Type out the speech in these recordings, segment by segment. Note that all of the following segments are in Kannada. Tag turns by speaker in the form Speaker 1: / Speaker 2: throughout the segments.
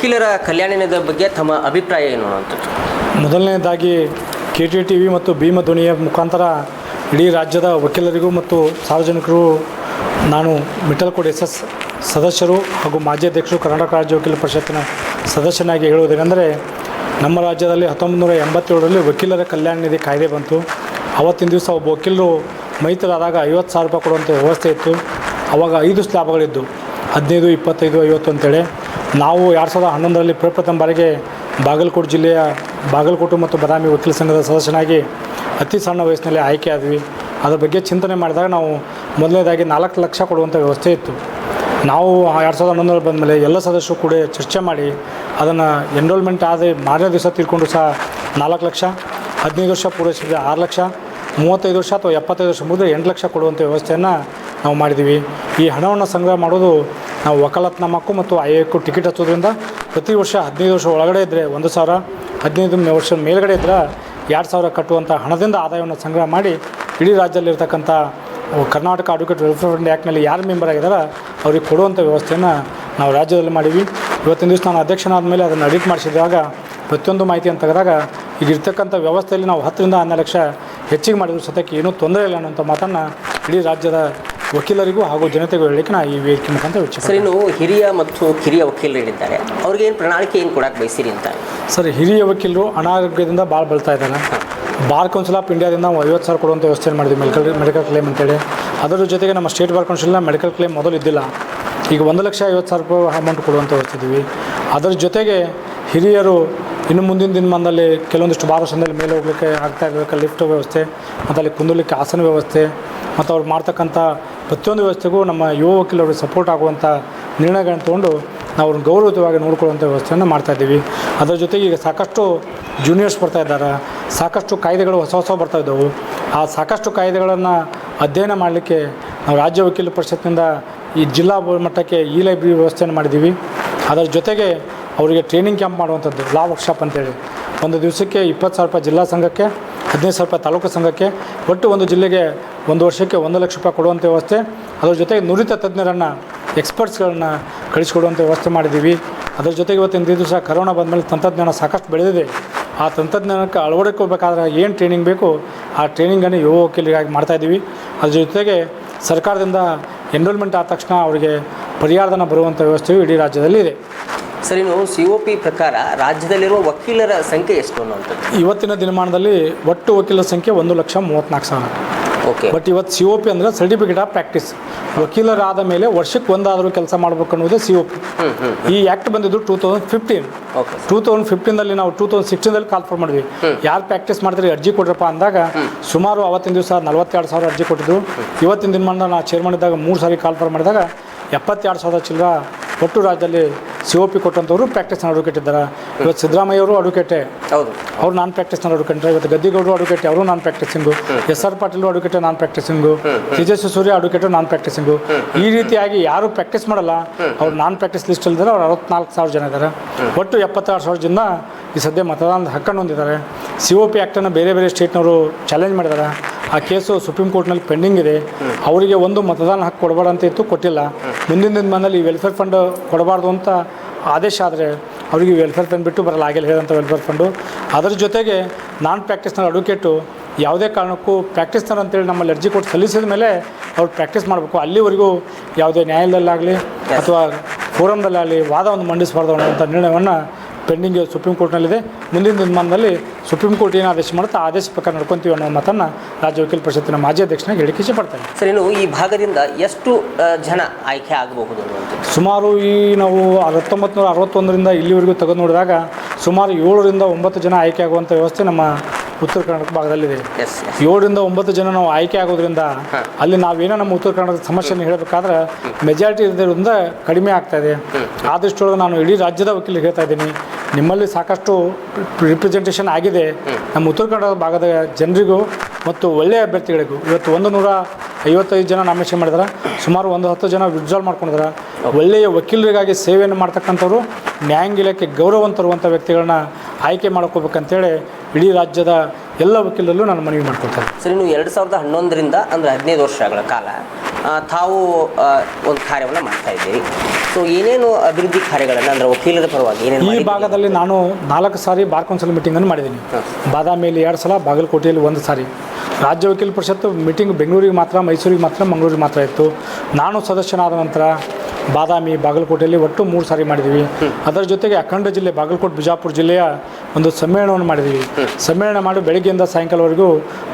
Speaker 1: ವಕೀಲರ ಕಲ್ಯಾಣದ ಬಗ್ಗೆ ತಮ್ಮ ಅಭಿಪ್ರಾಯ ಏನು ಅನ್ನುವಂಥದ್ದು?
Speaker 2: ಮೊದಲನೇದಾಗಿ KTTV ಮತ್ತು ಭೀಮಧ್ವನಿಯ ಮುಖಾಂತರ ಇಡೀ ರಾಜ್ಯದ ವಕೀಲರಿಗೂ ಮತ್ತು ಸಾರ್ವಜನಿಕರು ನಾನು ಮಿಠಲ್ಕೋಡ್ SS ಸದಸ್ಯರು ಹಾಗೂ ಮಾಜಿ ಅಧ್ಯಕ್ಷರು ಕರ್ನಾಟಕ ರಾಜ್ಯ ವಕೀಲರ ಪರಿಷತ್ತಿನ ಸದಸ್ಯನಾಗಿ ಹೇಳುವುದೇನೆಂದರೆ, ನಮ್ಮ ರಾಜ್ಯದಲ್ಲಿ 1987ರಲ್ಲಿ ವಕೀಲರ ಕಲ್ಯಾಣ ನಿಧಿ ಕಾಯ್ದೆ ಬಂತು. ಆವತ್ತಿನ ದಿವಸ ಒಬ್ಬ ವಕೀಲರು ಮೈತರಾದಾಗ 50,000 ರೂಪಾಯಿ ಕೊಡುವಂಥ ವ್ಯವಸ್ಥೆ ಇತ್ತು. ಆವಾಗ 5 ಸ್ಲ್ಯಾಬ್ಗಳಿದ್ದು 15, 25, 50 ಅಂತೇಳಿ. ನಾವು 2011ರಲ್ಲಿ ಪ್ರಪ್ರಥಮ ಬಾರಿಗೆ ಬಾಗಲಕೋಟೆ ಜಿಲ್ಲೆಯ ಬಾಗಲಕೋಟೆ ಮತ್ತು ಬದಾಮಿ ವಕೀಲ ಸಂಘದ ಸದಸ್ಯನಾಗಿ ಅತಿ ಸಣ್ಣ ವಯಸ್ಸಿನಲ್ಲಿ ಆಯ್ಕೆ ಆದ್ವಿ. ಅದರ ಬಗ್ಗೆ ಚಿಂತನೆ ಮಾಡಿದಾಗ ನಾವು ಮೊದಲನೇದಾಗಿ 4 ಲಕ್ಷ ಕೊಡುವಂಥ ವ್ಯವಸ್ಥೆ ಇತ್ತು. ನಾವು 2011ರಲ್ಲಿ ಬಂದ ಮೇಲೆ ಎಲ್ಲ ಸದಸ್ಯರು ಕೂಡ ಚರ್ಚೆ ಮಾಡಿ ಅದನ್ನು ಎನ್ರೋಲ್ಮೆಂಟ್ ಆದ ಮಾರನೇ ದಿವಸ ತೀರ್ಕೊಂಡು ಸಹ 4 ಲಕ್ಷ, 15 ವರ್ಷ ಪೂರೈಸಿದರೆ 6 ಲಕ್ಷ, 35 ವರ್ಷ ಅಥವಾ 75 ವರ್ಷ ಮುಗಿದ್ರೆ 8 ಲಕ್ಷ ಕೊಡುವಂಥ ವ್ಯವಸ್ಥೆಯನ್ನು ನಾವು ಮಾಡಿದ್ದೀವಿ. ಈ ಹಣವನ್ನು ಸಂಗ್ರಹ ಮಾಡೋದು ನಾವು ವಕಾಲತ್ನಾಮಕ್ಕೂ ಮತ್ತು IAಕ್ಕೂ ಟಿಕೆಟ್ ಹಚ್ಚೋದ್ರಿಂದ ಪ್ರತಿ ವರ್ಷ 15 ವರ್ಷ ಒಳಗಡೆ ಇದ್ದರೆ 1,000, 15 ವರ್ಷ ಮೇಲ್ಗಡೆ ಇದ್ದರೆ 2,000 ಕಟ್ಟುವಂಥ ಹಣದಿಂದ ಆದಾಯವನ್ನು ಸಂಗ್ರಹ ಮಾಡಿ ಇಡೀ ರಾಜ್ಯದಲ್ಲಿರ್ತಕ್ಕಂಥ ಕರ್ನಾಟಕ ಅಡ್ವೊಕೇಟ್ ವೆಲ್ಫೇರ್ ಫಂಡ್ ಆ್ಯಕ್ಟ್ನಲ್ಲಿ ಯಾರು ಮೆಂಬರ್ ಆಗಿದ್ದಾರೆ ಅವ್ರಿಗೆ ಕೊಡುವಂಥ ವ್ಯವಸ್ಥೆಯನ್ನು ನಾವು ರಾಜ್ಯದಲ್ಲಿ ಮಾಡೀವಿ. ಇವತ್ತಿನ ದಿವಸ ನಾನು ಅಧ್ಯಕ್ಷನಾದ ಮೇಲೆ ಅದನ್ನು ಎಡಿಟ್ ಮಾಡಿಸಿದಾಗ ಪ್ರತಿಯೊಂದು ಮಾಹಿತಿಯನ್ನು ತೆಗೆದಾಗ ಈಗ ಇರ್ತಕ್ಕಂಥ ವ್ಯವಸ್ಥೆಯಲ್ಲಿ ನಾವು 10ರಿಂದ 12 ಲಕ್ಷ ಹೆಚ್ಚಿಗೆ ಮಾಡಿದ್ರು ಸತ್ಯಕ್ಕೆ ಏನೂ ತೊಂದರೆ ಇಲ್ಲ ಅನ್ನೋಂಥ ಮಾತನ್ನು ಇಡೀ ರಾಜ್ಯದ ವಕೀಲರಿಗೂ ಹಾಗೂ ಜನತೆಗೂ ಹೇಳಲಿಕ್ಕೆ ನಾನು ಈ ವೇದಿಕೆ ಮುಖಾಂತರ ವಿಚಾರ.
Speaker 1: ಸರ್, ಇನ್ನು ಹಿರಿಯ ಮತ್ತು ಕಿರಿಯ ವಕೀಲರಿದ್ದಾರೆ, ಅವ್ರಿಗೆ ಏನು ಪ್ರಣಾಳಿಕೆ ಏನು ಕೊಡಕ್ಕೆ ಬಯಸಿರಿ ಅಂತ?
Speaker 2: ಸರ್, ಹಿರಿಯ ವಕೀಲರು ಅನಾರೋಗ್ಯದಿಂದ ಭಾಳ ಬಳಲ್ತಾ ಇದ್ದಾರೆ. ಬಾರ್ ಕೌನ್ಸಿಲ್ ಆಫ್ ಇಂಡಿಯಾದಿಂದ ನಾವು 50,000 ಕೊಡುವಂಥ ವ್ಯವಸ್ಥೆ ಮಾಡಿದ್ವಿ, ಮೆಡಿಕಲ್ ಕ್ಲೇಮ್ ಅಂತೇಳಿ. ಅದರ ಜೊತೆಗೆ ನಮ್ಮ ಸ್ಟೇಟ್ ಬಾರ್ ಕೌನ್ಸಿಲ್ನ ಮೆಡಿಕಲ್ ಕ್ಲೇಮ್ ಮೊದಲು ಇದ್ದಿಲ್ಲ, ಈಗ 1,50,000 ರೂಪಾಯಿ ಅಮೌಂಟ್ ಕೊಡುವಂಥ ವ್ಯವಸ್ಥೆ ಇದ್ದೀವಿ. ಅದರ ಜೊತೆಗೆ ಹಿರಿಯರು ಇನ್ನು ಮುಂದಿನ ದಿನಮಾನದಲ್ಲಿ ಕೆಲವೊಂದಿಷ್ಟು ಬಾರ್ ವರ್ಷದಲ್ಲಿ ಮೇಲೆ ಹೋಗಲಿಕ್ಕೆ ಆಗ್ತಾ ಇರಬೇಕು, ಲಿಫ್ಟ್ ವ್ಯವಸ್ಥೆ ಮತ್ತು ಅಲ್ಲಿ ಕುಂದಲಿಕ್ಕೆ ಆಸನ ವ್ಯವಸ್ಥೆ ಮತ್ತು ಅವ್ರು ಮಾಡ್ತಕ್ಕಂಥ ಪ್ರತಿಯೊಂದು ವ್ಯವಸ್ಥೆಗೂ ನಮ್ಮ ಯುವ ವಕೀಲರಿಗೆ ಸಪೋರ್ಟ್ ಆಗುವಂಥ ನಿರ್ಣಯಗಳನ್ನು ತೊಗೊಂಡು ನಾವು ಅವ್ರನ್ನ ಗೌರವಯುತವಾಗಿ ನೋಡ್ಕೊಳ್ಳುವಂಥ ವ್ಯವಸ್ಥೆಯನ್ನು ಮಾಡ್ತಾಯಿದ್ದೀವಿ. ಅದರ ಜೊತೆಗೆ ಈಗ ಸಾಕಷ್ಟು ಜೂನಿಯರ್ಸ್ ಬರ್ತಾ ಇದ್ದಾರೆ, ಸಾಕಷ್ಟು ಕಾಯ್ದೆಗಳು ಹೊಸ ಬರ್ತಾಯಿದ್ದವು. ಆ ಸಾಕಷ್ಟು ಕಾಯ್ದೆಗಳನ್ನು ಅಧ್ಯಯನ ಮಾಡಲಿಕ್ಕೆ ನಾವು ರಾಜ್ಯ ವಕೀಲ ಪರಿಷತ್ತಿನಿಂದ ಈ ಜಿಲ್ಲಾ ಮಟ್ಟಕ್ಕೆ ಲೈಬ್ರರಿ ವ್ಯವಸ್ಥೆಯನ್ನು ಮಾಡಿದ್ದೀವಿ. ಅದರ ಜೊತೆಗೆ ಅವರಿಗೆ ಟ್ರೈನಿಂಗ್ ಕ್ಯಾಂಪ್ ಮಾಡುವಂಥದ್ದು, ಲಾ ವರ್ಕ್ಶಾಪ್ ಅಂತೇಳಿ. ಒಂದು ದಿವಸಕ್ಕೆ 20,000 ರೂಪಾಯಿ ಜಿಲ್ಲಾ ಸಂಘಕ್ಕೆ, 15,000 ರೂಪಾಯಿ ತಾಲೂಕು ಸಂಘಕ್ಕೆ, ಒಟ್ಟು ಒಂದು ಜಿಲ್ಲೆಗೆ 1 ವರ್ಷಕ್ಕೆ 1 ಲಕ್ಷ ರೂಪಾಯಿ ಕೊಡುವಂಥ ವ್ಯವಸ್ಥೆ. ಅದರ ಜೊತೆಗೆ ನುರಿತ ತಜ್ಞರನ್ನು, ಎಕ್ಸ್ಪರ್ಟ್ಸ್ಗಳನ್ನು ಕಳಿಸ್ಕೊಡುವಂಥ ವ್ಯವಸ್ಥೆ ಮಾಡಿದ್ದೀವಿ. ಅದರ ಜೊತೆಗೆ ಇವತ್ತಿನ ದಿವಸ ಕರೋನಾ ಬಂದಮೇಲೆ ತಂತ್ರಜ್ಞಾನ ಸಾಕಷ್ಟು ಬೆಳೆದಿದೆ. ಆ ತಂತ್ರಜ್ಞಾನಕ್ಕೆ ಅಳವಡಿಕೋಬೇಕಾದ್ರೆ ಏನು ಟ್ರೈನಿಂಗ್ ಬೇಕು ಆ ಟ್ರೈನಿಂಗನ್ನು ಯುವ ವಕೀಲರಿಗಾಗಿ ಮಾಡ್ತಾಯಿದ್ದೀವಿ. ಅದ್ರ ಜೊತೆಗೆ ಸರ್ಕಾರದಿಂದ ಎನ್ರೋಲ್ಮೆಂಟ್ ಆದ ತಕ್ಷಣ ಅವರಿಗೆ ಪರಿಹಾರಧನ ಬರುವಂಥ ವ್ಯವಸ್ಥೆಯು ಇಡೀ ರಾಜ್ಯದಲ್ಲಿ ಇದೆ.
Speaker 1: ಸರ್, ಇನ್ನು COP ಪ್ರಕಾರ ರಾಜ್ಯದಲ್ಲಿರುವ ವಕೀಲರ ಸಂಖ್ಯೆ ಎಷ್ಟು ಅನ್ನುವಂಥದ್ದು?
Speaker 2: ಇವತ್ತಿನ ದಿನಮಾನದಲ್ಲಿ ಒಟ್ಟು ವಕೀಲರ ಸಂಖ್ಯೆ 1,34,000.
Speaker 1: ಓಕೆ.
Speaker 2: ಬಟ್ ಇವತ್ತು COP ಅಂದರೆ ಸರ್ಟಿಫಿಕೇಟ್ ಆಫ್ ಪ್ರಾಕ್ಟೀಸ್. ವಕೀಲರಾದ ಮೇಲೆ ವರ್ಷಕ್ಕೆ ಒಂದಾದರೂ ಕೆಲಸ ಮಾಡಬೇಕು ಅನ್ನೋದೇ COP. ಈ ಆ್ಯಕ್ಟ್ ಬಂದಿದ್ದು 2015. 2015ದಲ್ಲಿ ನಾವು 2016ದಲ್ಲಿ ಕಾಲ್ ಫಾರ್ ಮಾಡಿದ್ವಿ. ಯಾರು ಪ್ರಾಕ್ಟೀಸ್ ಮಾಡ್ತಾರೆ ಅರ್ಜಿ ಕೊಡ್ರಪ್ಪ ಅಂದಾಗ ಸುಮಾರು ಅವತ್ತಿನ ದಿವಸ 42,000 ಅರ್ಜಿ ಕೊಟ್ಟಿದ್ದು. ಇವತ್ತಿನ ದಿನಮಾನ ನಾನು ಚೇರ್ಮನ್ ಇದ್ದಾಗ 3 ಸಾರಿ ಕಾಲ್ ಫಾರ್ ಮಾಡಿದಾಗ 72,000 ಚಿಲ್ಲರ ಒಟ್ಟು ರಾಜ್ಯದಲ್ಲಿ COP ಕೊಟ್ಟಂಥವ್ರು ಪ್ರಾಕ್ಟೀಸ್ನ ಅಡ್ವೊಕೇಟ್ ಇದ್ದಾರೆ. ಇವತ್ತು ಸಿದ್ದರಾಮಯ್ಯವರು ಅಡ್ವೊಕೇಟೇ,
Speaker 1: ಹೌದು, ಅವ್ರು
Speaker 2: ನಾನ್ ಪ್ರಾಕ್ಟೀಸ್ನ ಅಡ್ವೊಕೇಟ್. ಇವತ್ತು ಗದ್ದಿಗೌಡರು ಅಡ್ವೊಕೇಟ್, ಅವರು ನಾನ್ ಪ್ರಾಕ್ಟೀಸಿಂಗು. SR ಪಾಟೀಲ್ ಅಡ್ವೊಕೇಟ್, ನಾನ್ ಪ್ರಾಕ್ಟೀಸಿಂಗು. ತೇಜಸ್ವಿ ಸೂರ್ಯ ಅಡ್ವೊಕೇಟ್, ನಾನ್ ಪ್ರಾಕ್ಟೀಸಿಂಗು. ಈ ರೀತಿಯಾಗಿ ಯಾರು ಪ್ರಾಕ್ಟೀಸ್ ಮಾಡಲ್ಲ ಅವ್ರು ನಾನ್ ಪ್ರಾಕ್ಟೀಸ್ ಲಿಸ್ಟಲ್ಲಿದ್ದಾರೆ. ಅವ್ರು 64,000 ಜನ ಇದ್ದಾರೆ. ಒಟ್ಟು 72,000 ಜನ ಈ ಸದ್ಯ ಮತದಾನದ ಹಕ್ಕನ್ನು ಹೊಂದಿದ್ದಾರೆ. COP ಆ್ಯಕ್ಟನ್ನು ಬೇರೆ ಬೇರೆ ಸ್ಟೇಟ್ನವರು ಚಾಲೆಂಜ್ ಮಾಡಿದ್ದಾರೆ. ಆ ಕೇಸು ಸುಪ್ರೀಂ ಕೋರ್ಟ್ನಲ್ಲಿ ಪೆಂಡಿಂಗ್ ಇದೆ. ಅವರಿಗೆ ಒಂದು ಮತದಾನ ಹಕ್ಕು ಕೊಡಬೇಡ ಅಂತ ಇತ್ತು, ಕೊಟ್ಟಿಲ್ಲ. ಮುಂದಿನ ದಿನಮಾನದಲ್ಲಿ ಈ ವೆಲ್ಫೇರ್ ಫಂಡ್ ಕೊಡಬಾರ್ದು ಅಂತ ಆದೇಶ ಆದರೆ ಅವರಿಗೆ ವೆಲ್ಫೇರ್ ಫಂಡ್ ಬಿಟ್ಟು ಬರಲ್ಲ, ಆಗಿಲ್ಲ ಹೇಳಿದಂಥ ವೆಲ್ಫೇರ್ ಫಂಡು. ಅದರ ಜೊತೆಗೆ ನಾನ್ ಪ್ರಾಕ್ಟೀಸ್ನರ್ ಅಡ್ವೊಕೇಟು ಯಾವುದೇ ಕಾರಣಕ್ಕೂ ಪ್ರಾಕ್ಟೀಸ್ನರ್ ಅಂತೇಳಿ ನಮ್ಮಲ್ಲಿ ಅರ್ಜಿ ಕೊಟ್ಟು ಸಲ್ಲಿಸಿದ ಮೇಲೆ ಅವ್ರು ಪ್ರಾಕ್ಟೀಸ್ ಮಾಡಬೇಕು. ಅಲ್ಲಿವರೆಗೂ ಯಾವುದೇ ನ್ಯಾಯಾಲಯದಲ್ಲಾಗಲಿ ಅಥವಾ ಫೋರಮ್ದಲ್ಲಾಗಲಿ ವಾದವನ್ನು ಮಂಡಿಸಬಾರ್ದು ಅನ್ನೋಂಥ ನಿರ್ಣಯವನ್ನು ಪೆಂಡಿಂಗ್ ಸುಪ್ರೀಂ ಕೋರ್ಟ್ನಲ್ಲಿದೆ. ಮುಂದಿನ ದಿನಮಾನದಲ್ಲಿ ಸುಪ್ರೀಂ ಕೋರ್ಟ್ ಏನು ಆದೇಶ ಮಾಡುತ್ತೆ ಆ ಆದೇಶ ಪ್ರಕಾರ ನಡ್ಕೊತೀವಿ ಅನ್ನೋ ಮಾತನ್ನು ರಾಜ್ಯ ವಕೀಲ ಪರಿಷತ್ತಿನ ಮಾಜಿ ಅಧ್ಯಕ್ಷನಾಗಿ ಹೇಳಿಕೆ ಇಷ್ಟಪಡ್ತೇನೆ.
Speaker 1: ಸರ್, ಇನ್ನು ಈ ಭಾಗದಿಂದ ಎಷ್ಟು ಜನ ಆಯ್ಕೆ ಆಗಬಹುದು ಅನ್ನುವಂಥದ್ದು?
Speaker 2: ಸುಮಾರು ಈ ನಾವು 1961ರಿಂದ ಇಲ್ಲಿವರೆಗೂ ತೆಗೆದು ನೋಡಿದಾಗ ಸುಮಾರು 7ರಿಂದ 9 ಜನ ಆಯ್ಕೆ ಆಗುವಂಥ ವ್ಯವಸ್ಥೆ ನಮ್ಮ ಉತ್ತರ ಕರ್ನಾಟಕ ಭಾಗದಲ್ಲಿದೆ. 7ರಿಂದ 9 ಜನ ನಾವು ಆಯ್ಕೆ ಆಗೋದ್ರಿಂದ ಅಲ್ಲಿ ನಾವೇನೋ ನಮ್ಮ ಉತ್ತರ ಕರ್ನಾಟಕದ ಸಮಸ್ಯೆಯನ್ನು ಹೇಳಬೇಕಾದ್ರೆ ಮೆಜಾರಿಟಿ ಇರೋದ್ರಿಂದ ಕಡಿಮೆ ಆಗ್ತಾಯಿದೆ. ಆ ದೃಷ್ಟಿಯೊಳಗೆ ನಾನು ಇಡೀ ರಾಜ್ಯದ ವಕೀಲರಿಗೆ ಹೇಳ್ತಾ ಇದ್ದೀನಿ, ನಿಮ್ಮಲ್ಲಿ ಸಾಕಷ್ಟು ರಿಪ್ರೆಸೆಂಟೇಷನ್ ಆಗಿದೆ. ನಮ್ಮ ಉತ್ತರ ಕನ್ನಡ ಭಾಗದ ಜನರಿಗೂ ಮತ್ತು ಒಳ್ಳೆಯ ಅಭ್ಯರ್ಥಿಗಳಿಗೂ ಇವತ್ತು 155 ಜನ ನಾಮಿನೇಷನ್ ಮಾಡಿದ್ದಾರೆ. ಸುಮಾರು 10 ಜನ ವಿಡ್ರಾಲ್ ಮಾಡ್ಕೊಂಡಿದ್ದಾರೆ. ಒಳ್ಳೆಯ ವಕೀಲರಿಗಾಗಿ ಸೇವೆಯನ್ನು ಮಾಡ್ತಕ್ಕಂಥವ್ರು, ನ್ಯಾಯಾಂಗ ಇಲಾಖೆ ಗೌರವ ತರುವಂಥ ವ್ಯಕ್ತಿಗಳನ್ನ ಆಯ್ಕೆ ಮಾಡ್ಕೋಬೇಕಂತೇಳಿ ಇಡೀ ರಾಜ್ಯದ ಎಲ್ಲ ವಕೀಲರಲ್ಲೂ ನಾನು ಮನವಿ ಮಾಡ್ಕೊಳ್ತೇನೆ.
Speaker 1: ಸರ್, ಇನ್ನು 2011ರಿಂದ ಅಂದರೆ 15 ವರ್ಷಗಳ ಕಾಲ ತಾವು ಒಂದು ಕಾರ್ಯವನ್ನು ಮಾಡ್ತಾ ಇದ್ದೀರಿ. ಸೊ ಏನೇನು ಅಭಿವೃದ್ಧಿ ಕಾರ್ಯಗಳನ್ನು ಅಂದರೆ ವಕೀಲರ ಪರವಾಗಿ ಏನೇನು
Speaker 2: ಈ ಭಾಗದಲ್ಲಿ ನಾನು 4 ಸಾರಿ ಬಾರ್ ಕೌನ್ಸಿಲ್ ಮೀಟಿಂಗನ್ನು ಮಾಡಿದ್ದೀನಿ. ಬಾದಾಮಿಯಲ್ಲಿ 2 ಸಲ, ಬಾಗಲಕೋಟೆಯಲ್ಲಿ 1 ಸಾರಿ. ರಾಜ್ಯ ವಕೀಲ ಪರಿಷತ್ತು ಮೀಟಿಂಗ್ ಬೆಂಗಳೂರಿಗೆ ಮಾತ್ರ, ಮೈಸೂರಿಗೆ ಮಾತ್ರ, ಮಂಗಳೂರಿಗೆ ಮಾತ್ರ ಇತ್ತು. ನಾನು ಸದಸ್ಯನಾದ ನಂತರ ಬಾದಾಮಿ, ಬಾಗಲಕೋಟೆಯಲ್ಲಿ ಒಟ್ಟು 3 ಸಾರಿ ಮಾಡಿದ್ದೀವಿ. ಅದರ ಜೊತೆಗೆ ಅಖಂಡ ಜಿಲ್ಲೆ ಬಾಗಲಕೋಟೆ, ಬಿಜಾಪುರ ಜಿಲ್ಲೆಯ ಒಂದು ಸಮ್ಮೇಳನವನ್ನು ಮಾಡಿದ್ದೀವಿ. ಸಮ್ಮೇಳನ ಮಾಡಿ ಬೆಳಗ್ಗೆಯಿಂದ ಸಾಯಂಕಾಲವರೆಗೂ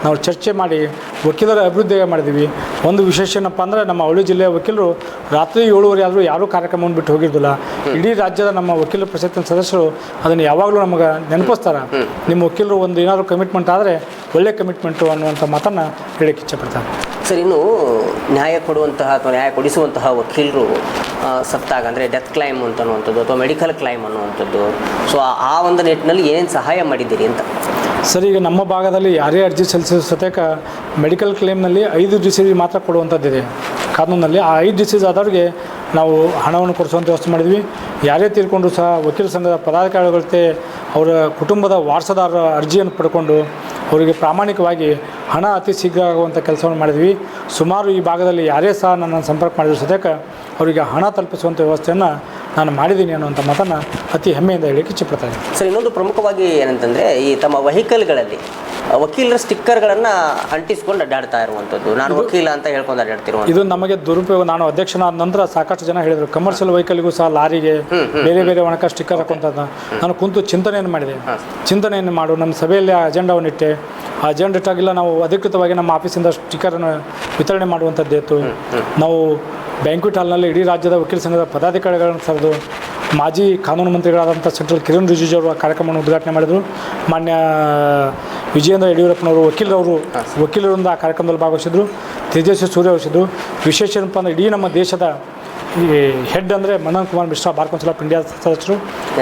Speaker 2: ನಾವು ಚರ್ಚೆ ಮಾಡಿ ವಕೀಲರ ಅಭಿವೃದ್ಧಿ ಮಾಡಿದ್ದೀವಿ. ಒಂದು ವಿಶೇಷ ಏನಪ್ಪ ಅಂದರೆ, ನಮ್ಮ ಅವಳಿ ಜಿಲ್ಲೆಯ ವಕೀಲರು ರಾತ್ರಿ 7:30 ಆದರೂ ಯಾರೂ ಕಾರ್ಯಕ್ರಮವನ್ನು ಬಿಟ್ಟು ಹೋಗಿರ್ದಿಲ್ಲ. ಇಡೀ ರಾಜ್ಯದ ನಮ್ಮ ವಕೀಲ ಪರಿಷತ್ತಿನ ಸದಸ್ಯರು ಅದನ್ನು ಯಾವಾಗಲೂ ನಮಗೆ ನೆನಪಿಸ್ತಾರೆ. ನಿಮ್ಮ ವಕೀಲರು ಒಂದು ಏನಾದರೂ ಕಮಿಟ್ಮೆಂಟ್ ಆದರೆ ಒಳ್ಳೆ ಕಮಿಟ್ಮೆಂಟು ಅನ್ನುವಂಥ ಮಾತನ್ನು ಹೇಳಕ್ಕೆ ಇಚ್ಛೆಪಡ್ತಾರೆ.
Speaker 1: ಸರ್, ಇನ್ನು ನ್ಯಾಯ ಕೊಡುವಂತಹ ಅಥವಾ ನ್ಯಾಯ ಕೊಡಿಸುವಂತಹ ವಕೀಲರು ಸತ್ತಾಗ ಅಂದರೆ ಡೆತ್ ಕ್ಲೈಮ್ ಅಂತನ್ನುವಂಥದ್ದು ಅಥವಾ ಮೆಡಿಕಲ್ ಕ್ಲೈಮ್ ಅನ್ನುವಂಥದ್ದು, ಸೊ ಆ ಒಂದು ನಿಟ್ಟಿನಲ್ಲಿ ಏನೇನು ಸಹಾಯ ಮಾಡಿದ್ದೀರಿ ಅಂತ?
Speaker 2: ಸರ್, ಈಗ ನಮ್ಮ ಭಾಗದಲ್ಲಿ ಯಾರೇ ಅರ್ಜಿ ಸಲ್ಲಿಸಿದ ಸತ್ಯಕ ಮೆಡಿಕಲ್ ಕ್ಲೇಮ್ನಲ್ಲಿ 5 ಡಿಸೀಸ್ ಮಾತ್ರ ಕೊಡುವಂಥದ್ದಿದೆ ಕಾನೂನಲ್ಲಿ. ಆ 5 ಡಿಸೀಸ್ ಆದವ್ರಿಗೆ ನಾವು ಹಣವನ್ನು ಕೊಡಿಸುವಂಥ ವ್ಯವಸ್ಥೆ ಮಾಡಿದ್ವಿ. ಯಾರೇ ತೀರ್ಕೊಂಡ್ರು ಸಹ ವಕೀಲ ಸಂಘದ ಪದಾಧಿಕಾರಿಗಳತೆ ಅವರ ಕುಟುಂಬದ ವಾರಸದಾರರ ಅರ್ಜಿಯನ್ನು ಪಡ್ಕೊಂಡು ಅವರಿಗೆ ಪ್ರಾಮಾಣಿಕವಾಗಿ ಹಣ ಅತಿ ಶೀಘ್ರ ಆಗುವಂಥ ಕೆಲಸವನ್ನು ಮಾಡಿದ್ವಿ. ಸುಮಾರು ಈ ಭಾಗದಲ್ಲಿ ಯಾರೇ ಸಹ ನನ್ನನ್ನು ಸಂಪರ್ಕ ಮಾಡಿದ್ರು ಸದ್ಯಕ್ಕೆ ಅವರಿಗೆ ಹಣ ತಲುಪಿಸುವಂಥ ವ್ಯವಸ್ಥೆಯನ್ನು ನಾನು ಮಾಡಿದ್ದೀನಿ ಅನ್ನುವಂಥ ಮಾತನ್ನು ಅತಿ ಹೆಮ್ಮೆಯಿಂದ ಹೇಳಕ್ಕೆ ಇಚ್ಛೆಪಡ್ತಾ ಇದ್ದೀನಿ.
Speaker 1: ಸರ್, ಇನ್ನೊಂದು ಪ್ರಮುಖವಾಗಿ ಏನಂತಂದರೆ, ಈ ತಮ್ಮ ವೆಹಿಕಲ್ಗಳಲ್ಲಿ ವಕೀಲರ ಸ್ಟಿಕ್ಕರ್ಗಳನ್ನು ಅಂಟಿಸ್ಕೊಂಡು ಅಡ್ಡಾಡ್ತಾ ಇರುವಂಥದ್ದು, ನಾನು ವಕೀಲ ಅಂತ ಹೇಳ್ಕೊಂಡು ಅಡ್ಡಾಡ್ತಿರುವಂಥದ್ದು, ಇದು
Speaker 2: ನಮಗೆ ದುರುಪಯೋಗ. ನಾನು ಅಧ್ಯಕ್ಷನಾದ ನಂತರ ಸಾಕಷ್ಟು ಜನ ಹೇಳಿದರು, ಕಮರ್ಷಿಯಲ್ ವೆಹಿಕಲ್ಗೂ ಸಹ ಲಾರಿಗೆ ಬೇರೆ ಬೇರೆ ಒಣಕ ಸ್ಟಿಕ್ಕರ್ ಹಾಕುವಂಥದ್ದು. ನಾನು ಕುಂತು ಚಿಂತನೆಯನ್ನು ಮಾಡಿದೆ. ಚಿಂತನೆಯನ್ನು ಮಾಡು, ನಮ್ಮ ಸಭೆಯಲ್ಲಿ ಅಜೆಂಡಾವನ್ನು ಇಟ್ಟೆ. ಆ ಅಜೆಂಡ ಇಟ್ಟಾಗಿಲ್ಲ ನಾವು ಅಧಿಕೃತವಾಗಿ ನಮ್ಮ ಆಫೀಸಿಂದ ಸ್ಟಿಕ್ಕರನ್ನು ವಿತರಣೆ ಮಾಡುವಂಥದ್ದಿತ್ತು. ನಾವು ಬ್ಯಾಂಕ್ವೆಟ್ ಹಾಲ್ನಲ್ಲಿ ಇಡೀ ರಾಜ್ಯದ ವಕೀಲ ಸಂಘದ ಪದಾಧಿಕಾರಿಗಳನ್ನು ಕರೆದು ಮಾಜಿ ಕಾನೂನು ಮಂತ್ರಿಗಳಾದಂಥ ಸೆಂಟ್ರಲ್ ಕಿರಣ್ ರಿಜಿಜು ಅವರು ಆ ಕಾರ್ಯಕ್ರಮವನ್ನು ಉದ್ಘಾಟನೆ ಮಾಡಿದರು. ಮಾನ್ಯ ವಿಜಯೇಂದ್ರ ಯಡಿಯೂರಪ್ಪನವರು ವಕೀಲರಿಂದ ಆ ಕಾರ್ಯಕ್ರಮದಲ್ಲಿ ಭಾಗವಹಿಸಿದರು. ತೇಜಸ್ವಿ ಸೂರ್ಯ ವಹಿಸಿದ್ರು. ವಿಶೇಷ ಏನಪ್ಪ ಅಂದರೆ, ಇಡೀ ನಮ್ಮ ದೇಶದ ಈ ಹೆಡ್ ಅಂದರೆ Manan Kumar Mishra, Bar Council of India ಸದಸ್ಯರು,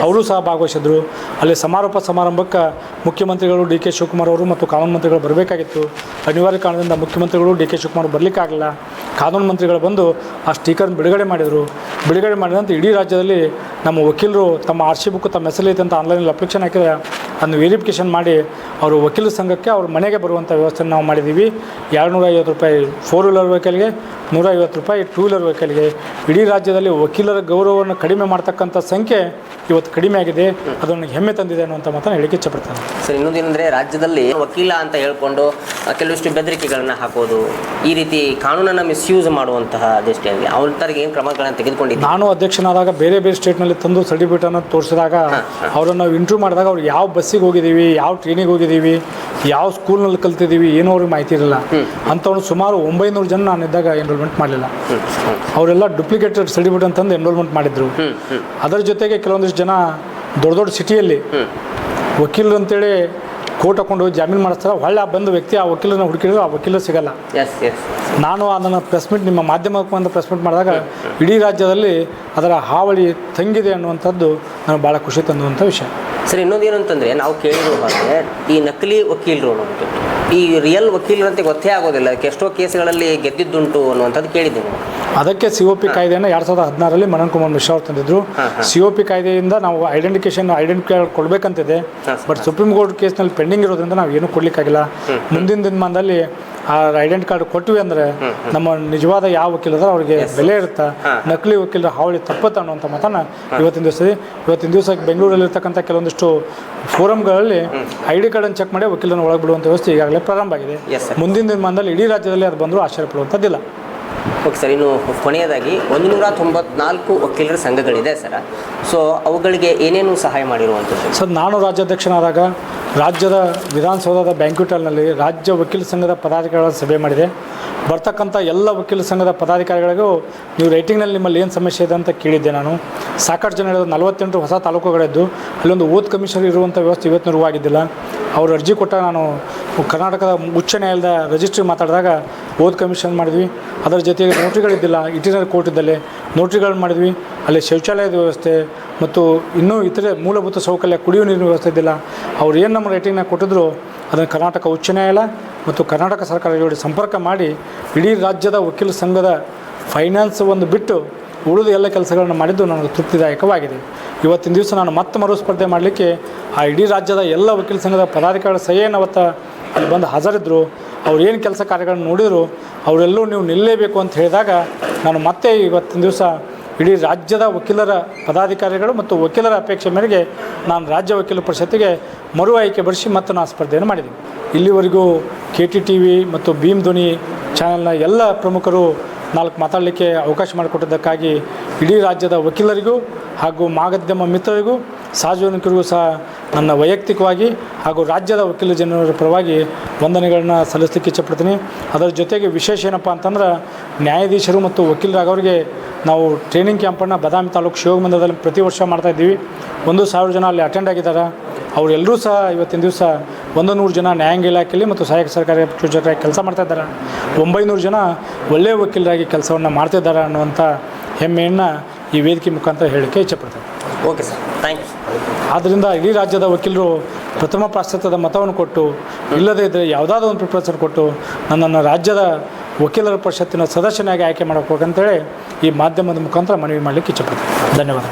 Speaker 2: ಅವರು ಸಹ ಭಾಗವಹಿಸಿದ್ರು. ಅಲ್ಲಿ ಸಮಾರೋಪ ಸಮಾರಂಭಕ್ಕೆ ಮುಖ್ಯಮಂತ್ರಿಗಳು ಡಿ ಕೆ ಶಿವಕುಮಾರ್ ಅವರು ಮತ್ತು ಕಾನೂನು ಮಂತ್ರಿಗಳು ಬರಬೇಕಾಗಿತ್ತು. ಅನಿವಾರ್ಯ ಕಾರಣದಿಂದ ಮುಖ್ಯಮಂತ್ರಿಗಳು ಡಿ ಕೆ ಶಿವಕುಮಾರ್ ಬರಲಿಕ್ಕಾಗಲಿಲ್ಲ. ಕಾನೂನು ಮಂತ್ರಿಗಳು ಬಂದು ಆ ಸ್ಟಿಕರ್ನ ಬಿಡುಗಡೆ ಮಾಡಿದರು. ಬಿಡುಗಡೆ ಮಾಡಿದಂತೆ ಇಡೀ ರಾಜ್ಯದಲ್ಲಿ ನಮ್ಮ ವಕೀಲರು ತಮ್ಮ RC ಬುಕ್ ತಮ್ಮ ಹೆಸರೈತೆ ಅಂತ ಆನ್ಲೈನಲ್ಲಿ ಅಪ್ಲಿಕೇಶನ್ ಹಾಕಿದರೆ ಅದನ್ನು ವೆರಿಫಿಕೇಷನ್ ಮಾಡಿ ಅವರು ವಕೀಲ ಸಂಘಕ್ಕೆ ಅವ್ರ ಮನೆಗೆ ಬರುವಂಥ ವ್ಯವಸ್ಥೆಯನ್ನು ನಾವು ಮಾಡಿದ್ದೀವಿ. 250 ರೂಪಾಯಿ 4 ವೀಲರ್ ವೆಹಿಕಲ್ಗೆ, 150 ರೂಪಾಯಿ 2 ವೀಲರ್ ವೆಹಿಕಲ್ಗೆ. ಇಡೀ ರಾಜ್ಯದಲ್ಲಿ ವಕೀಲರ ಗೌರವವನ್ನು ಕಡಿಮೆ ಮಾಡ್ತಕ್ಕಂಥ ಸಂಖ್ಯೆ ಇವತ್ತು ಕಡಿಮೆ ಆಗಿದೆ. ಅದನ್ನು ಹೆಮ್ಮೆ ತಂದಿದೆ ಅನ್ನುವಂಥ ಮಾತನ್ನು ಹೇಳಿಕೆ ಇಚ್ಛೆಪಡ್ತಾನೆ.
Speaker 1: ಸರ್, ಇನ್ನೊಂದೇನೆಂದರೆ, ರಾಜ್ಯದಲ್ಲಿ ವಕೀಲ ಅಂತ ಹೇಳ್ಕೊಂಡು ಕೆಲವಿಷ್ಟು ಬೆದರಿಕೆಗಳನ್ನು ಹಾಕೋದು, ಈ ರೀತಿ ಕಾನೂನನ್ನು ಮಿಸ್ಯೂಸ್ ಮಾಡುವಂತಹ ದೃಷ್ಟಿಯಲ್ಲಿ ಅವ್ರಿಗೆ ಏನು ಕ್ರಮಗಳನ್ನು ತೆಗೆದುಕೊಂಡಿದ್ದೀವಿ?
Speaker 2: ನಾನು ಅಧ್ಯಕ್ಷನಾದಾಗ ಬೇರೆ ಬೇರೆ ಸ್ಟೇಟ್ನಲ್ಲಿ ತಂದು ಸರ್ಟಿಫಿಕೇಟನ್ನು ತೋರಿಸಿದಾಗ ಅವರನ್ನು ನಾವು ಇಂಟರ್ವ್ಯೂ ಮಾಡಿದಾಗ ಅವ್ರು ಯಾವ ಬಸ್ಸಿಗೆ ಹೋಗಿದ್ದೀವಿ, ಯಾವ ಟ್ರೈನಿಗೆ ಹೋಗಿದ್ದೀವಿ, ಯಾವ ಸ್ಕೂಲ್ನಲ್ಲಿ ಕಲ್ತಿದ್ದೀವಿ ಏನೋ ಅವ್ರಿಗೆ ಮಾಹಿತಿ ಇರಲ್ಲ. ಅಂಥವ್ರು ಸುಮಾರು 900 ಜನ ನಾನಿದ್ದಾಗ ಎನ್ರೋಲ್ಮೆಂಟ್ ಮಾಡಲಿಲ್ಲ. ಅವರೆಲ್ಲ ಡುಪ್ಲಿಕೇಟೆಡ್ ಸರ್ಟಿಫಿಕೇಟ್ ಅಂತಂದು ಎನ್ರೋಲ್ಮೆಂಟ್ ಮಾಡಿದ್ರು. ಅದರ ಜೊತೆಗೆ ಕೆಲವೊಂದಿಷ್ಟು ಜನ ದೊಡ್ಡ ದೊಡ್ಡ ಸಿಟಿಯಲ್ಲಿ ವಕೀಲರು ಅಂತೇಳಿ ಕೋರ್ಟ್ ಹಾಕೊಂಡು ಜಾಮೀನು ಮಾಡಿಸ್ತಾರೆ. ಹೊಳ್ಳೆ ಬಂದು ವ್ಯಕ್ತಿ ಆ ವಕೀಲರನ್ನ ಹುಡುಕಿದ್ರು, ಆ ವಕೀಲರು ಸಿಗಲ್ಲ. ನಾನು ಅದನ್ನು ಪ್ರೆಸ್ ಮೀಟ್, ನಿಮ್ಮ ಮಾಧ್ಯಮಕ್ಕೆ ಪ್ರೆಸ್ ಮೀಟ್ ಮಾಡಿದಾಗ ಇಡೀ ರಾಜ್ಯದಲ್ಲಿ ಅದರ ಹಾವಳಿ ತಂಗಿದೆ ಅನ್ನುವಂಥದ್ದು ನನಗೆ ಭಾಳ ಖುಷಿ ತಂದುವಂಥ ವಿಷಯ.
Speaker 1: ಸರ್, ಇನ್ನೊಂದೇನು ಅಂತಂದರೆ, ನಾವು ಕೇಳಿರೋ ಹಾಗೆ ಈ ನಕಲಿ ವಕೀಲರು ಅನ್ನುವಂಥದ್ದು ಈ ರಿಯಲ್ ವಕೀಲರಂತೆ ಗೊತ್ತೇ ಆಗೋದಿಲ್ಲ. ಅದಕ್ಕೆ ಎಷ್ಟೋ ಕೇಸ್ಗಳಲ್ಲಿ ಗೆದ್ದಿದ್ದುಂಟು ಅನ್ನುವಂಥದ್ದು ಕೇಳಿದ್ದೀನಿ.
Speaker 2: ಅದಕ್ಕೆ COP ಕಾಯ್ದೆಯನ್ನು 2016ರಲ್ಲಿ ಮನನ್ ಕುಮಾರ್ ಮಿಶ್ರಾ ಅವರು ತಂದಿದ್ರು. COP ಕಾಯ್ದೆಯಿಂದ ನಾವು ಐಡೆಂಟಿ ಕಾರ್ಡ್ ಕೊಡಬೇಕಂತಿದೆ. ಬಟ್ ಸುಪ್ರೀಂ ಕೋರ್ಟ್ ಕೇಸ್ನಲ್ಲಿ ಪೆಂಡಿಂಗ್ ಇರೋದ್ರಿಂದ ನಾವು ಏನೂ ಕೊಡಲಿಕ್ಕಾಗಿಲ್ಲ. ಮುಂದಿನ ದಿನಮಾನದಲ್ಲಿ ಆ ಐಡೆಂಟಿ ಕಾರ್ಡ್ ಕೊಟ್ಟಿವಿ ಅಂದರೆ ನಮ್ಮ ನಿಜವಾದ ಯಾವ ವಕೀಲರ ಅವರಿಗೆ ಬೆಲೆ ಇರುತ್ತೆ. ನಕಲಿ ವಕೀಲರ ಹಾವಳಿ ತಪ್ಪುತ್ತೆ ಅನ್ನುವಂಥ ಮಾತನ್ನು ಇವತ್ತಿನ ದಿವಸಕ್ಕೆ ಬೆಂಗಳೂರಲ್ಲಿರ್ತಕ್ಕಂಥ ಕೆಲವೊಂದಿಷ್ಟು ಫೋರಮ್ಗಳಲ್ಲಿ ID ಕಾರ್ಡನ್ನು ಚೆಕ್ ಮಾಡಿ ವಕೀಲರನ್ನು ಒಳಗೆ ಬಿಡುವಂಥ ವ್ಯವಸ್ಥೆ ಈಗಾಗಲೇ ಪ್ರಾರಂಭ ಆಗಿದೆ. ಮುಂದಿನ ದಿನಮಾನದಲ್ಲಿ ಇಡೀ ರಾಜ್ಯದಲ್ಲಿ ಅದು ಬಂದರೂ ಆಶ್ಚರ್ಯ ಪಡುವಂಥದ್ದಿಲ್ಲ.
Speaker 1: ಓಕೆ ಸರ್, ಇನ್ನು ಕೊನೆಯದಾಗಿ 194 ವಕೀಲರ ಸಂಘಗಳಿದೆ ಸರ್. ಸೊ ಅವುಗಳಿಗೆ ಏನೇನು ಸಹಾಯ ಮಾಡಿರುವಂಥದ್ದು?
Speaker 2: ಸರ್, ನಾನು ರಾಜ್ಯಾಧ್ಯಕ್ಷನಾದಾಗ ರಾಜ್ಯದ ವಿಧಾನಸೌಧದ ಬ್ಯಾಂಕ್ವೆಟ್ ಹಾಲ್ನಲ್ಲಿ ರಾಜ್ಯ ವಕೀಲ ಸಂಘದ ಪದಾಧಿಕಾರಿಗಳ ಸಭೆ ಮಾಡಿದೆ. ಬರ್ತಕ್ಕಂಥ ಎಲ್ಲ ವಕೀಲ ಸಂಘದ ಪದಾಧಿಕಾರಿಗಳಿಗೂ ನೀವು ರೈಟಿಂಗ್ನಲ್ಲಿ ನಿಮ್ಮಲ್ಲಿ ಏನು ಸಮಸ್ಯೆ ಇದೆ ಅಂತ ಕೇಳಿದ್ದೆ. ನಾನು ಸಾಕಷ್ಟು ಜನ ಹೇಳಿದ್ರು. 48 ಹೊಸ ತಾಲೂಕುಗಳಿದ್ದು ಅಲ್ಲೊಂದು ಓತ್ ಕಮಿಷನರ್ ಇರುವಂಥ ವ್ಯವಸ್ಥೆ ಇವತ್ತಿನವರೆಗೂ ಆಗಿದ್ದಿಲ್ಲ. ಅವರು ಅರ್ಜಿ ಕೊಟ್ಟಾಗ ನಾನು ಕರ್ನಾಟಕದ ಉಚ್ಚ ನ್ಯಾಯಾಲಯದ ರಿಜಿಸ್ಟ್ರಿ ಮಾತಾಡಿದಾಗ ಓತ್ ಕಮಿಷನ್ ಮಾಡಿದ್ವಿ. ಅದರ ಜೊತೆಗೆ ನೋಟ್ರಿಗಳಿದ್ದಿಲ್ಲ, ಇಟಿನರಿ ಕೋರ್ಟ್ ಇದ್ದಲ್ಲಿ ನೋಟ್ರಿಗಳು ಮಾಡಿದ್ವಿ. ಅಲ್ಲಿ ಶೌಚಾಲಯದ ವ್ಯವಸ್ಥೆ ಮತ್ತು ಇನ್ನೂ ಇತರೆ ಮೂಲಭೂತ ಸೌಕರ್ಯ, ಕುಡಿಯುವ ನೀರಿನ ವ್ಯವಸ್ಥೆ ಇದ್ದಿಲ್ಲ. ಅವ್ರು ಏನು ನಮ್ಮ ರೇಟಿಂಗ್ನ ಕೊಟ್ಟಿದ್ರು ಅದನ್ನು ಕರ್ನಾಟಕ ಉಚ್ಚ ನ್ಯಾಯಾಲಯ ಮತ್ತು ಕರ್ನಾಟಕ ಸರ್ಕಾರ ಜೋಡಿ ಸಂಪರ್ಕ ಮಾಡಿ ಇಡೀ ರಾಜ್ಯದ ವಕೀಲ ಸಂಘದ ಫೈನಾನ್ಸ್ ಒಂದು ಬಿಟ್ಟು ಉಳಿದ ಎಲ್ಲ ಕೆಲಸಗಳನ್ನು ಮಾಡಿದ್ದು ನನಗೆ ತೃಪ್ತಿದಾಯಕವಾಗಿದೆ. ಇವತ್ತಿನ ದಿವಸ ನಾನು ಮತ್ತೆ ಮರುಸ್ಪರ್ಧೆ ಮಾಡಲಿಕ್ಕೆ ಆ ಇಡೀ ರಾಜ್ಯದ ಎಲ್ಲ ವಕೀಲ ಸಂಘದ ಪದಾಧಿಕಾರಿಗಳ ಸಹಿಯನ್ನು ಅವತ್ತು ಅಲ್ಲಿ ಬಂದು ಹಾಜರಿದ್ದರು. ಅವ್ರು ಏನು ಕೆಲಸ ಕಾರ್ಯಗಳನ್ನು ನೋಡಿದರು ಅವರೆಲ್ಲೂ ನೀವು ನಿಲ್ಲಲೇಬೇಕು ಅಂತ ಹೇಳಿದಾಗ ನಾನು ಮತ್ತೆ ಇವತ್ತಿನ ದಿವಸ ಇಡೀ ರಾಜ್ಯದ ವಕೀಲರ ಪದಾಧಿಕಾರಿಗಳು ಮತ್ತು ವಕೀಲರ ಅಪೇಕ್ಷೆ ಮೇರೆಗೆ ನಾನು ರಾಜ್ಯ ವಕೀಲ ಪರಿಷತ್ತಿಗೆ ಮರು ಆಯ್ಕೆ ಬರೆಸಿ ಮತ್ತು ನಾನು ಸ್ಪರ್ಧೆಯನ್ನು ಮಾಡಿದ್ದೀನಿ. ಇಲ್ಲಿವರೆಗೂ KTTV ಮತ್ತು ಭೀಮ್ ಧ್ವನಿ ಚಾನೆಲ್ನ ಎಲ್ಲ ಪ್ರಮುಖರು ನಾಲ್ಕು ಮಾತಾಡಲಿಕ್ಕೆ ಅವಕಾಶ ಮಾಡಿಕೊಟ್ಟಿದ್ದಕ್ಕಾಗಿ ಇಡೀ ರಾಜ್ಯದ ವಕೀಲರಿಗೂ ಹಾಗೂ ಮಾಧ್ಯಮ ಮಿತ್ರರಿಗೂ ಸಾರ್ವಜನಿಕರಿಗೂ ಸಹ ನನ್ನ ವೈಯಕ್ತಿಕವಾಗಿ ಹಾಗೂ ರಾಜ್ಯದ ವಕೀಲ ಜನರ ಪರವಾಗಿ ವಂದನೆಗಳನ್ನ ಸಲ್ಲಿಸಲಿಕ್ಕೆ ಇಚ್ಛಪಡ್ತೀನಿ. ಅದರ ಜೊತೆಗೆ ವಿಶೇಷ ಏನಪ್ಪ ಅಂತಂದ್ರೆ ನ್ಯಾಯಾಧೀಶರು ಮತ್ತು ವಕೀಲರಾಗವ್ರಿಗೆ ನಾವು ಟ್ರೈನಿಂಗ್ ಕ್ಯಾಂಪನ್ನು ಬಾದಾಮಿ ತಾಲೂಕು ಶಿವಮೊಗ್ಗದಲ್ಲಿ ಪ್ರತಿ ವರ್ಷ ಮಾಡ್ತಾಯಿದ್ದೀವಿ. 1,000 ಜನ ಅಲ್ಲಿ ಅಟೆಂಡ್ ಆಗಿದ್ದಾರೆ. ಅವರೆಲ್ಲರೂ ಸಹ ಇವತ್ತಿನ ದಿವಸ 100 ಜನ ನ್ಯಾಯಾಂಗ ಇಲಾಖೆಯಲ್ಲಿ ಮತ್ತು ಸಹಾಯಕ ಸರ್ಕಾರಿ ಜೊತೆಗೆ ಕೆಲಸ ಮಾಡ್ತಾಯಿದ್ದಾರೆ. 900 ಜನ ಒಳ್ಳೆಯ ವಕೀಲರಾಗಿ ಕೆಲಸವನ್ನು ಮಾಡ್ತಿದ್ದಾರೆ ಅನ್ನುವಂಥ ಹೆಮ್ಮೆಯನ್ನು ಈ ವೇದಿಕೆ ಮುಖಾಂತರ ಹೇಳಲಿಕ್ಕೆ ಇಚ್ಛಪಡ್ತೇನೆ.
Speaker 1: Okay sir, thank you.
Speaker 2: ಆದ್ದರಿಂದ ಇಡೀ ರಾಜ್ಯದ ವಕೀಲರು ಪ್ರಥಮ ಪ್ರಾಶಸ್ತ್ಯದ ಮತವನ್ನು ಕೊಟ್ಟು, ಇಲ್ಲದೇ ಇದ್ದರೆ ಯಾವುದಾದ್ರೂ ಒಂದು ಪ್ರಿಫರೆನ್ಸ್ ಕೊಟ್ಟು ನನ್ನನ್ನು ರಾಜ್ಯದ ವಕೀಲರ ಪರಿಷತ್ತಿನ ಸದಸ್ಯನಾಗಿ ಆಯ್ಕೆ ಮಾಡಬೇಕು ಅಂತೇಳಿ ಈ ಮಾಧ್ಯಮದ ಮುಖಾಂತರ ಮನವಿ ಮಾಡಲಿಕ್ಕೆ ಇಚ್ಛಪಡ್ತೀನಿ. ಧನ್ಯವಾದ.